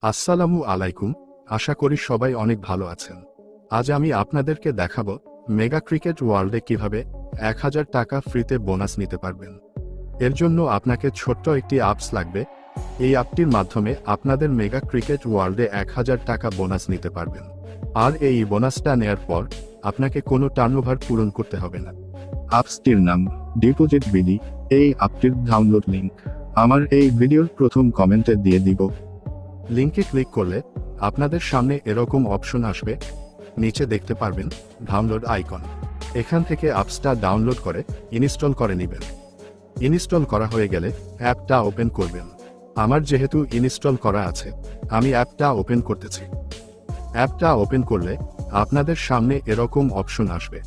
আসসালামু আলাইকুম। আশা করি সবাই অনেক ভালো আছেন। আজ আমি আপনাদেরকে দেখাবো মেগা ক্রিকেট ওয়ার্ল্ডে কিভাবে 1000 টাকা ফ্রিতে বোনাস নিতে পারবেন। এর জন্য আপনাকে ছোট্ট একটি অ্যাপস লাগবে। এই অ্যাপটির মাধ্যমে আপনাদের মেগা ক্রিকেট ওয়ার্ল্ডে 1000 টাকা বোনাস নিতে পারবেন। আর এই বোনাসটা নেয়ার পর আপনাকে কোনো টার্নওভার পূরণ করতে হবে না। অ্যাপসটির নাম ডিপোজিট বিডি। এই অ্যাপটির ডাউনলোড লিংক আমার এই ভিডিওর প্রথম কমেন্টে দিয়ে দিব। লিংকে ক্লিক করলে আপনাদের সামনে এরকম অপশন আসবে। নিচে দেখতে পারবেন ডাউনলোড আইকন। এখান থেকে অ্যাপসটা ডাউনলোড করে ইনস্টল করে নেবেন। ইনস্টল করা হয়ে গেলে অ্যাপটা ওপেন করবেন। আমার যেহেতু ইনস্টল করা আছে, আমি অ্যাপটা ওপেন করতেছি। অ্যাপটা ওপেন করলে আপনাদের সামনে এরকম অপশন আসবে।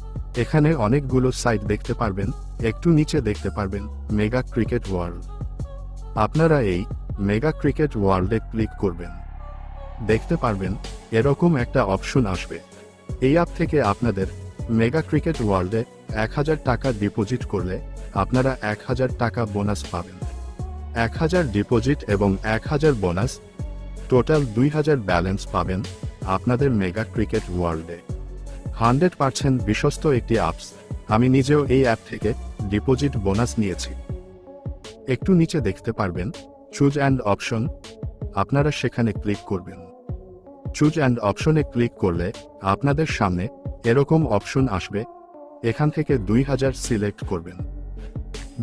এখানে অনেকগুলো সাইট দেখতে পারবেন। একটু নিচে দেখতে পারবেন মেগা ক্রিকেট ওয়ার্ল্ড। আপনারা এই মেগা ক্রিকেট ওয়ার্ল্ডে ক্লিক করবেন। দেখতে পারবেন এরকম একটা অপশন আসবে। এই অ্যাপ থেকে আপনাদের মেগা ক্রিকেট ওয়ার্ল্ডে 1000 টাকা ডিপোজিট করলে আপনারা 1000 টাকা বোনাস পাবেন। 1000 ডিপোজিট এবং 1000 বোনাস, টোটাল 2000 ব্যালেন্স পাবেন আপনাদের মেগা ক্রিকেট ওয়ার্ল্ডে। 100% বিশ্বস্ত একটি অ্যাপস। আমি নিজেও এই অ্যাপ থেকে ডিপোজিট বোনাস নিয়েছি। একটু নিচে দেখতে পারবেন চুজ অ্যান্ড অপশন। আপনারা সেখানে ক্লিক করবেন। চুজ অ্যান্ড অপশনে ক্লিক করলে আপনাদের সামনে এরকম অপশন আসবে। এখান থেকে 2000 সিলেক্ট করবেন।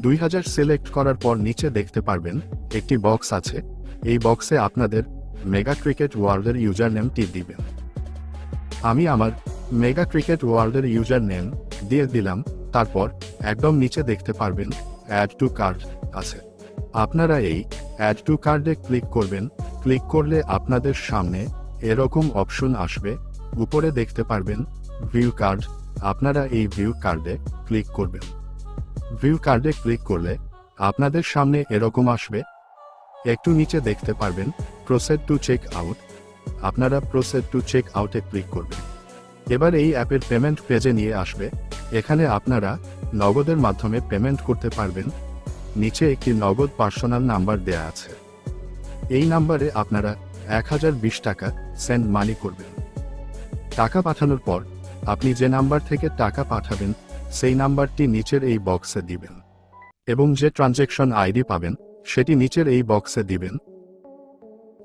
2000 সিলেক্ট করার পর নিচে দেখতে পারবেন একটি বক্স আছে। এই বক্সে আপনাদের মেগা ক্রিকেট ওয়ার্ল্ডের ইউজার নেমটি দিবেন। আমি আমার মেগা ক্রিকেট ওয়ার্ল্ডের ইউজার নেম দিয়ে দিলাম। তারপর একদম নিচে দেখতে পারবেন অ্যাড টু কার্ড আছে। আপনারা এই অ্যাড টু কার্ডে ক্লিক করবেন। ক্লিক করলে আপনাদের সামনে এরকম অপশন আসবে। উপরে দেখতে পারবেন ভিউ কার্ড। আপনারা এই ভিউ কার্ডে ক্লিক করবেন। ভিউ কার্ডে ক্লিক করলে আপনাদের সামনে এরকম আসবে। একটু নিচে দেখতে পারবেন প্রসেড টু চেক আউট। আপনারা প্রসেড টু চেক আউটে ক্লিক করবেন। এবার এই অ্যাপের পেমেন্ট পেজে নিয়ে আসবে। এখানে আপনারা নগদের মাধ্যমে পেমেন্ট করতে পারবেন। নিচে একটি নগদ পার্সোনাল নাম্বার দেয়া আছে। এই নাম্বারে আপনারা 1020 টাকা সেন্ড মানি করবেন। টাকা পাঠানোর পর আপনি যে নাম্বার থেকে টাকা পাঠাবেন সেই নাম্বারটি নিচের এই বক্সে দিবেন এবং যে ট্রানজ্যাকশন আইডি পাবেন সেটি নিচের এই বক্সে দিবেন।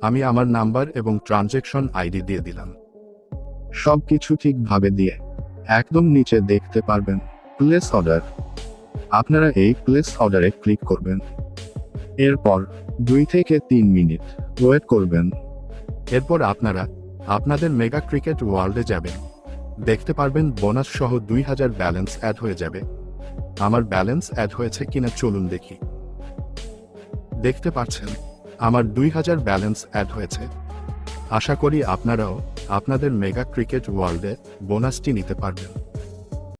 আমি আমার নাম্বার এবং ট্রানজ্যাকশন আইডি দিয়ে দিলাম। সবকিছু ঠিকভাবে দিয়ে একদম নিচে দেখতে পারবেন প্লেস অর্ডার। আপনারা এই প্লেস অর্ডারে ক্লিক করবেন। এরপর 2 থেকে 3 মিনিট ওয়েট করবেন। এরপর আপনারা আপনাদের মেগা ক্রিকেট ওয়ার্ল্ডে যাবেন। দেখতে পারবেন বোনাস সহ 2000 ব্যালেন্স অ্যাড হয়ে যাবে। আমার ব্যালেন্স অ্যাড হয়েছে কিনা চলুন দেখি। দেখতে পাচ্ছেন আমার 2000 ব্যালেন্স অ্যাড হয়েছে। আশা করি আপনারাও আপনাদের মেগা ক্রিকেট ওয়ার্ল্ডে বোনাসটি নিতে পারবেন।